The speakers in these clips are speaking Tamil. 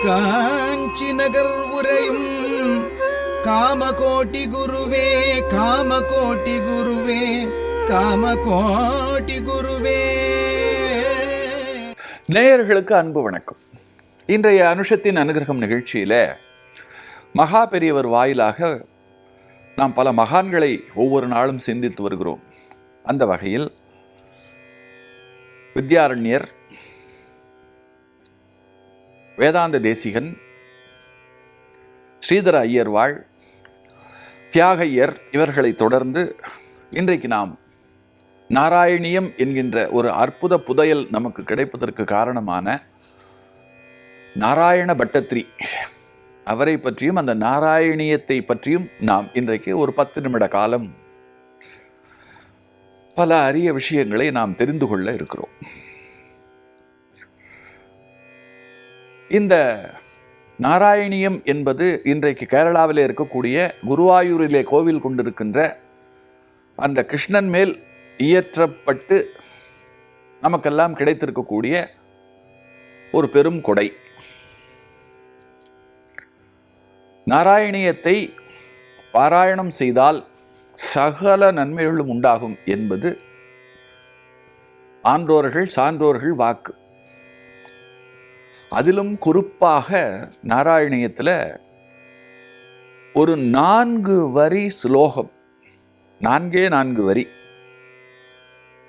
காஞ்சி நகர் உரையும் காமகோட்டி குருவே காமகோட்டி குருவே காமகோட்டி குருவே. நேயர்களுக்கு அன்பு வணக்கம். இன்றைய அனுஷத்தின் அனுகிரகம் நிகழ்ச்சியில் மகா பெரியவர் வாயிலாக நாம் பல மகான்களை ஒவ்வொரு நாளும் சிந்தித்து வருகிறோம். அந்த வகையில் வித்யாரண்யர், வேதாந்த தேசிகன், ஸ்ரீதர ஐயர்வாள், தியாகையர் இவர்களை தொடர்ந்து இன்றைக்கு நாம் நாராயணியம் என்கின்ற ஒரு அற்புத புதையல் நமக்கு கிடைப்பதற்கு காரணமான நாராயண பட்டத்ரி அவரை பற்றியும் அந்த நாராயணியத்தை பற்றியும் நாம் இன்றைக்கு ஒரு 10 நிமிட காலம் பல அரிய விஷயங்களை நாம் தெரிந்து கொள்ள இருக்கிறோம். இந்த நாராயணியம் என்பது இன்றைக்கு கேரளாவில் இருக்கக்கூடிய குருவாயூரிலே கோவில் கொண்டிருக்கின்ற அந்த கிருஷ்ணன் மேல் இயற்றப்பட்டு நமக்கெல்லாம் கிடைத்திருக்கக்கூடிய ஒரு பெரும் கொடை. நாராயணியத்தை பாராயணம் செய்தால் சகல நன்மைகளும் உண்டாகும் என்பது ஆன்றோர்கள் சான்றோர்கள் வாக்கு. அதிலும் குறிப்பாக நாராயணியத்தில் ஒரு 4 வரி ஸ்லோகம், 4 வரி.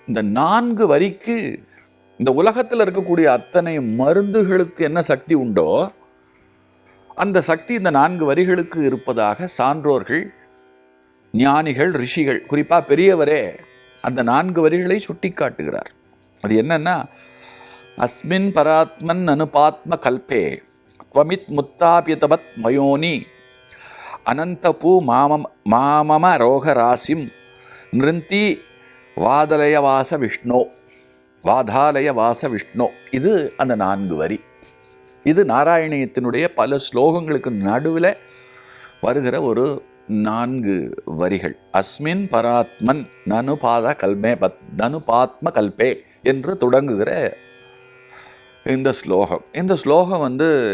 இந்த 4 வரிக்கு இந்த உலகத்தில் இருக்கக்கூடிய அத்தனை மருந்துகளுக்கு என்ன சக்தி உண்டோ அந்த சக்தி இந்த 4 வரிகளுக்கு இருப்பதாக சான்றோர்கள், ஞானிகள், ரிஷிகள், குறிப்பாக பெரியவரே அந்த 4 வரிகளை சுட்டி காட்டுகிறார். அது என்னன்னா, அஸ்மின் பராத்மன் அனுபாத்ம கல்பே த்வமித் முத்தாபியதபத் மயோனி அனந்தபூ மாமம ரோகராசிம் நிருந்தி வாதாலயவாச விஷ்ணோ. இது அந்த 4 வரி. இது நாராயணியத்தினுடைய பல ஸ்லோகங்களுக்கு நடுவில் வருகிற ஒரு 4 வரிகள். அஸ்மின் பராத்மன் நனுபாத்ம கல்பே என்று தொடங்குகிற இந்த ஸ்லோகம்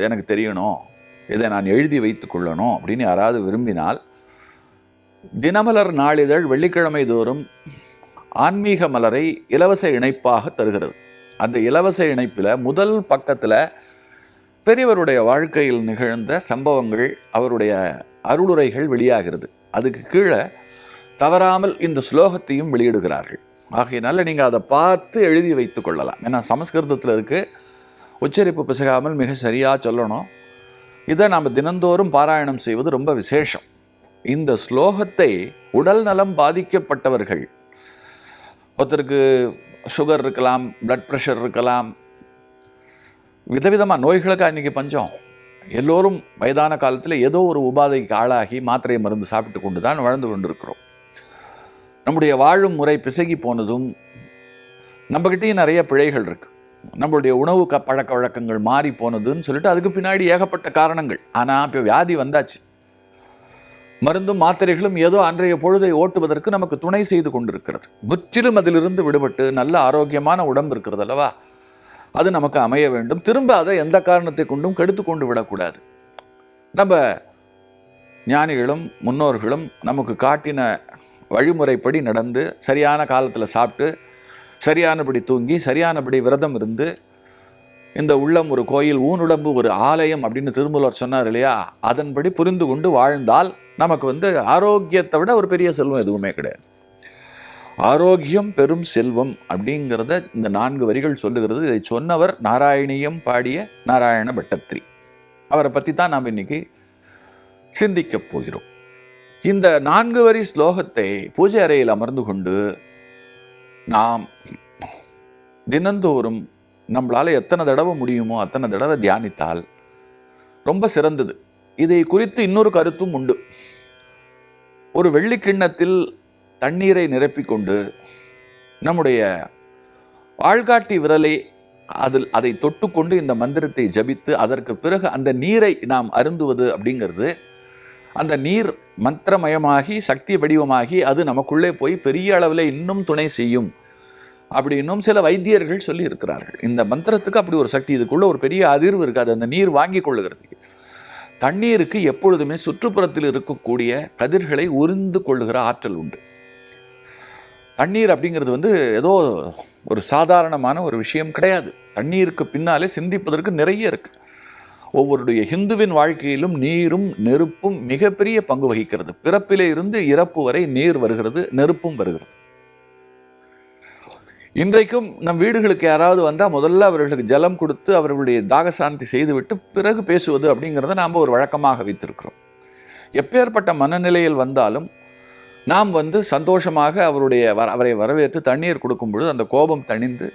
எனக்கு தெரியணும், இதை நான் எழுதி வைத்து கொள்ளணும் அப்படின்னு யாராவது விரும்பினால், தினமலர் நாளிதழ் வெள்ளிக்கிழமை தோறும் ஆன்மீக மலரை இலவச இணைப்பாக தருகிறது. அந்த இலவச இணைப்பில் முதல் பக்கத்தில் பெரியவருடைய வாழ்க்கையில் நிகழ்ந்த சம்பவங்கள், அவருடைய அருளுரைகள் வெளியாகிறது. அதுக்கு கீழே தவறாமல் இந்த ஸ்லோகத்தையும் வெளியிடுகிறார்கள். ஆகையினால நீங்கள் அதை பார்த்து எழுதி வைத்து கொள்ளலாம். ஏன்னா சமஸ்கிருதத்தில் இருக்குது, உச்சரிப்பு பிசகாமல் மிக சரியாக சொல்லணும். இதை நாம் தினந்தோறும் பாராயணம் செய்வது ரொம்ப விசேஷம். இந்த ஸ்லோகத்தை உடல் நலம் பாதிக்கப்பட்டவர்கள், ஒருத்தருக்கு சுகர் இருக்கலாம், பிளட் ப்ரெஷர் இருக்கலாம், விதவிதமாக நோய்களுக்கு அன்றைக்கி பஞ்சம். எல்லோரும் வயதான காலத்தில் ஏதோ ஒரு உபாதைக்கு ஆளாகி மாத்திரை மருந்து சாப்பிட்டு கொண்டு தான் வாழ்ந்து கொண்டிருக்கிறோம். நம்முடைய வாழும் முறை பிசகி போனதும், நம்மக்கிட்டேயும் நிறைய பிழைகள் இருக்குது. நம்மளுடைய உணவு பழக்க வழக்கங்கள் மாறி போனதுன்னு சொல்லிட்டு அதுக்கு பின்னாடி ஏகப்பட்ட காரணங்கள். ஆனால் இப்போ வியாதி வந்தாச்சு, மருந்தும் மாத்திரைகளும் ஏதோ அன்றைய பொழுதை ஓட்டுவதற்கு நமக்கு துணை செய்து கொண்டிருக்கிறது. முற்றிலும் அதிலிருந்து விடுபட்டு நல்ல ஆரோக்கியமான உடம்பு இருக்கிறது அல்லவா, அது நமக்கு அமைய வேண்டும். திரும்ப அதை எந்த காரணத்தை கொண்டும் கெடுத்து கொண்டு விடக்கூடாது. நம்ம ஞானிகளும் முன்னோர்களும் நமக்கு காட்டின வழிமுறைப்படி நடந்து, சரியான காலத்தில் சாப்பிட்டு, சரியானபடி தூங்கி, சரியானபடி விரதம் இருந்து, இந்த உள்ளம் ஒரு கோயில், ஊனுடம்பு ஒரு ஆலயம் அப்படின்னு திருமூலர் சொன்னார் இல்லையா, அதன்படி புரிந்து கொண்டு வாழ்ந்தால் நமக்கு ஆரோக்கியத்தை விட ஒரு பெரிய செல்வம் எதுவுமே கிடையாது. ஆரோக்கியம் பெரும் செல்வம் அப்படிங்கிறத இந்த 4 வரிகள் சொல்லுகிறது. இதை சொன்னவர் நாராயணியம் பாடிய நாராயண பட்டத்ரி. அவரை பற்றி தான் நாம் இன்னைக்கு சிந்திக்கப் போகிறோம். இந்த 4 வரி ஸ்லோகத்தை பூஜை அறையில் அமர்ந்து கொண்டு நாம் தினந்தோறும் நம்மளால் எத்தனை தடவை முடியுமோ அத்தனை தடவை தியானித்தால் ரொம்ப சிறந்தது. இதை குறித்து இன்னொரு கருத்தும் உண்டு. ஒரு வெள்ளி கிண்ணத்தில் தண்ணீரை நிரப்பிக்கொண்டு நம்முடைய ஆள்காட்டி விரலை அதை தொட்டுக்கொண்டு இந்த மந்திரத்தை ஜபித்து அதற்கு பிறகு அந்த நீரை நாம் அருந்துவது அப்படிங்கிறது, அந்த நீர் மந்திரமயமாகி சக்தி வடிவமாகி அது நமக்குள்ளே போய் பெரிய அளவில் இன்னும் துணை செய்யும் அப்படின்னும் சில வைத்தியர்கள் சொல்லி இருக்கிறார்கள். இந்த மந்திரத்துக்கு அப்படி ஒரு சக்தி, இதுக்குள்ள ஒரு பெரிய அதிர்வு இருக்காது. அந்த நீர் வாங்கி கொள்ளுகிறதுக்கு தண்ணீருக்கு எப்பொழுதுமே சுற்றுப்புறத்தில் இருக்கக்கூடிய கதிர்களை உறிந்து கொள்ளுகிற ஆற்றல் உண்டு. தண்ணீர் அப்படிங்கிறது ஏதோ ஒரு சாதாரணமான ஒரு விஷயம் கிடையாது. தண்ணீருக்கு பின்னாலே சிந்திப்பதற்கு நிறைய இருக்கு. ஒவ்வொருடைய ஹிந்துவின் வாழ்க்கையிலும் நீரும் நெருப்பும் மிகப்பெரிய பங்கு வகிக்கிறது. பிறப்பிலே இருந்து இறப்பு வரை நீர் வருகிறது, நெருப்பும் வருகிறது. இன்றைக்கும் நம் வீடுகளுக்கு யாராவது வந்தால் முதல்ல அவர்களுக்கு ஜலம் கொடுத்து அவர்களுடைய தாகசாந்தி செய்துவிட்டு பிறகு பேசுவது அப்படிங்கிறத நாம் ஒரு வழக்கமாக வைத்திருக்கிறோம். எப்பேற்பட்ட மனநிலையில் வந்தாலும் நாம் சந்தோஷமாக அவரை வரவேற்று தண்ணீர் கொடுக்கும் பொழுது அந்த கோபம் தணிந்து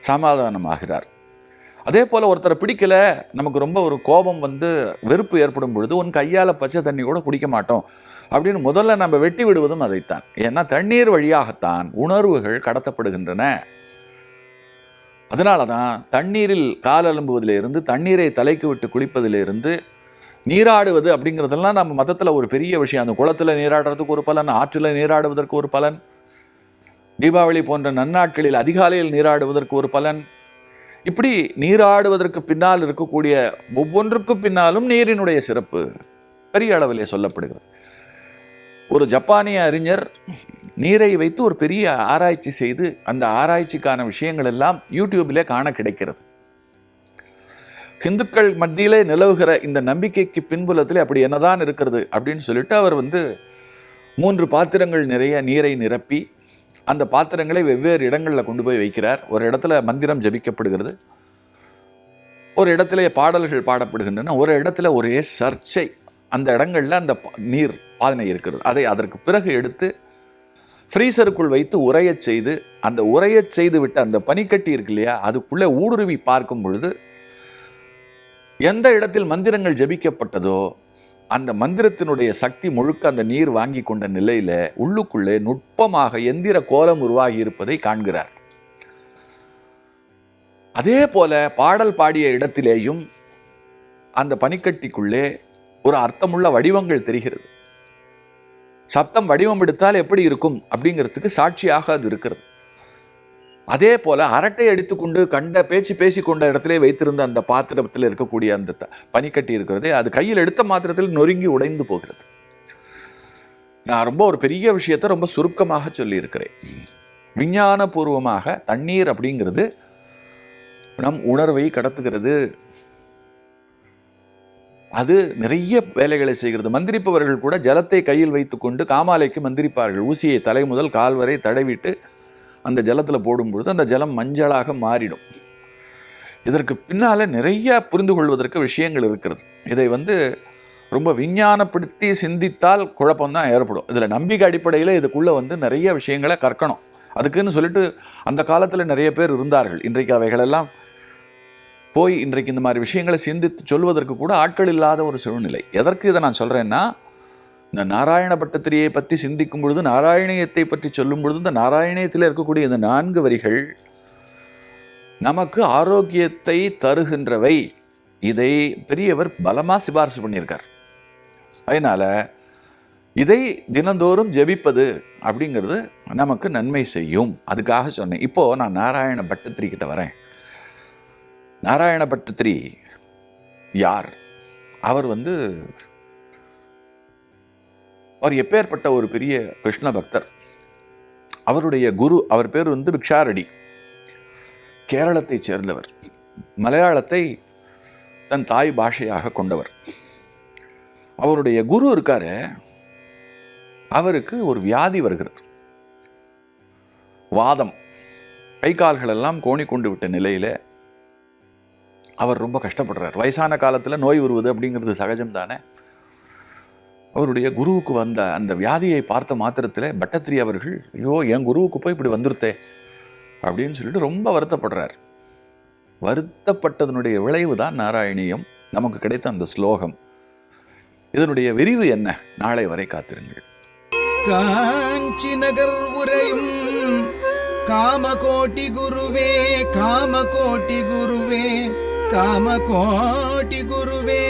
சமாதானமாகிறார். அதே போல் ஒருத்தரை பிடிக்கல, நமக்கு ரொம்ப ஒரு கோபம் வெறுப்பு ஏற்படும் பொழுது உன் கையால் பச்சை தண்ணி கூட குடிக்க மாட்டோம் அப்படின்னு முதல்ல நம்ம வெட்டி விடுவதும் அதைத்தான். ஏன்னா தண்ணீர் வழியாகத்தான் உணர்வுகள் கடத்தப்படுகின்றன. அதனால தான் தண்ணீரில் கால் அலம்புவதிலிருந்து, தண்ணீரை தலைக்கு விட்டு குளிப்பதிலிருந்து, நீராடுவது அப்படிங்கிறதெல்லாம் நம்ம மதத்தில் ஒரு பெரிய விஷயம். அந்த குளத்தில் நீராடுறதுக்கு ஒரு பலன், ஆற்றில் நீராடுவதற்கு ஒரு பலன், தீபாவளி போன்ற நன்னாட்களில் அதிகாலையில் நீராடுவதற்கு ஒரு பலன். இப்படி நீராடுவதற்கு பின்னால் இருக்கக்கூடிய ஒவ்வொன்றுக்கும் பின்னாலும் நீரினுடைய சிறப்பு பெரிய அளவிலே சொல்லப்படுகிறது. ஒரு ஜப்பானிய அறிஞர் நீரை வைத்து ஒரு பெரிய ஆராய்ச்சி செய்து அந்த ஆராய்ச்சிக்கான விஷயங்கள் எல்லாம் யூடியூபிலே காண கிடைக்கிறது. ஹிந்துக்கள் மத்தியிலே நிலவுகிற இந்த நம்பிக்கைக்கு பின்புலத்தில் அப்படி என்னதான் இருக்கிறது அப்படின்னு சொல்லிட்டு அவர் 3 பாத்திரங்கள் நிறைய நீரை நிரப்பி அந்த பாத்திரங்களை வெவ்வேறு இடங்களில் கொண்டு போய் வைக்கிறார். ஒரு இடத்துல மந்திரம் ஜபிக்கப்படுகிறது, ஒரு இடத்துல பாடல்கள் பாடப்படுகின்றன, ஒரு இடத்துல ஒரே சர்ச்சை. அந்த இடங்களில் அந்த நீர் பாதனை இருக்கிறது. அதை அதற்கு பிறகு எடுத்து ஃப்ரீசருக்குள் வைத்து உறையச் செய்து, அந்த உறையச் செய்து விட்டு அந்த பனிக்கட்டி இருக்கு இல்லையா, அதுக்குள்ளே ஊடுருவி பார்க்கும் பொழுது எந்த இடத்தில் மந்திரங்கள் ஜபிக்கப்பட்டதோ அந்த மந்திரத்தினுடைய சக்தி முழுக்க அந்த நீர் வாங்கி கொண்ட நிலையில உள்ளுக்குள்ளே நுட்பமாக எந்திர கோலம் உருவாகி இருப்பதை காண்கிறார். அதே போல பாடல் பாடிய இடத்திலேயும் அந்த பனிக்கட்டிக்குள்ளே ஒரு அர்த்தமுள்ள வடிவங்கள் தெரிகிறது. சப்தம் வடிவம் எடுத்தால் எப்படி இருக்கும் அப்படிங்கிறதுக்கு சாட்சியாக அது இருக்கிறது. அதே போல அரட்டை அடித்துக்கொண்டு கண்ட பேச்சு பேசிக்கொண்ட இடத்திலே வைத்திருந்த அந்த பாத்திரத்தில் இருக்கக்கூடிய அந்த பனிக்கட்டி இருக்கிறதே, அது கையில் எடுத்த மாத்திரத்தில் நொறுங்கி உடைந்து போகிறது. நான் ரொம்ப ஒரு பெரிய விஷயத்தை ரொம்ப சுருக்கமாக சொல்லியிருக்கிறேன். விஞ்ஞான பூர்வமாக தண்ணீர் அப்படிங்கிறது நம் உணர்வை கடத்துகிறது. அது நிறைய வேலைகளை செய்கிறது. மந்திரிப்பவர்கள் கூட ஜலத்தை கையில் வைத்துக்கொண்டு காமாலைக்கு மந்திரிப்பார்கள். ஊசியை தலை முதல் கால் வரை தடவிட்டு அந்த ஜலத்தில் போடும்பொழுது அந்த ஜலம் மஞ்சளாக மாறிடும். இதற்கு பின்னால் நிறைய புரிந்து கொள்வதற்கு விஷயங்கள் இருக்கிறது. இதை ரொம்ப விஞ்ஞானப்படுத்தி சிந்தித்தால் குழப்பம்தான் ஏற்படும். இதில் நம்பிக்கை அடிப்படையில் இதுக்குள்ளே நிறைய விஷயங்களை கற்கணும். அதுக்குன்னு சொல்லிட்டு அந்த காலத்தில் நிறைய பேர் இருந்தார்கள். இன்றைக்கு அவைகளெல்லாம் போய் இன்றைக்கு இந்த மாதிரி விஷயங்களை சிந்தித்து சொல்வதற்கு கூட ஆட்கள் இல்லாத ஒரு சூழ்நிலை. எதற்கு இதை நான் சொல்கிறேன்னா, இந்த நாராயண பட்டத்திரியை பற்றி சிந்திக்கும் பொழுது, நாராயணியத்தை பற்றி சொல்லும் பொழுது, இந்த நாராயணியத்தில் இருக்கக்கூடிய இந்த 4 வரிகள் நமக்கு ஆரோக்கியத்தை தருகின்றவை. இதை பெரியவர் பலமாக சிபாரிசு பண்ணியிருக்கார். அதனால் இதை தினந்தோறும் ஜெபிப்பது அப்படிங்கிறது நமக்கு நன்மை செய்யும். அதுக்காக சொன்னேன். இப்போது நான் நாராயண பட்டத்திரி கிட்ட வரேன். நாராயண பட்டத்திரி யார்? அவர் அவர் எப்பேற்பட்ட ஒரு பெரிய கிருஷ்ண பக்தர். அவருடைய குரு, அவர் பேர் பிக்ஷாரடி. கேரளத்தைச் சேர்ந்தவர். மலையாளத்தை தன் தாய் பாஷையாக கொண்டவர். அவருடைய குரு இருக்காரு, அவருக்கு ஒரு வியாதி வருகிறது, வாதம். கை கால்கள் எல்லாம் கோணி கொண்டு விட்ட நிலையில் அவர் ரொம்ப கஷ்டப்படுறார். வயசான காலத்தில் நோய் வருவது அப்படிங்கிறது சகஜம் தானே. அவருடைய குருவுக்கு வந்த அந்த வியாதியை பார்த்த மாத்திரத்தில் பட்டத்திரி அவர்கள், ஐயோ என் குருவுக்கு போய் இப்படி வந்துருத்தே அப்படின்னு சொல்லிட்டு ரொம்ப வருத்தப்படுறார். வருத்தப்பட்டதனுடைய விளைவு தான் நாராயணியம், நமக்கு கிடைத்த அந்த ஸ்லோகம். இதனுடைய விரிவு என்ன? நாளை வரை காத்திருங்கள். காஞ்சி நகர் உரையும் காமகோட்டி குருவே, காமகோட்டி குருவே, காமகோட்டி குருவே.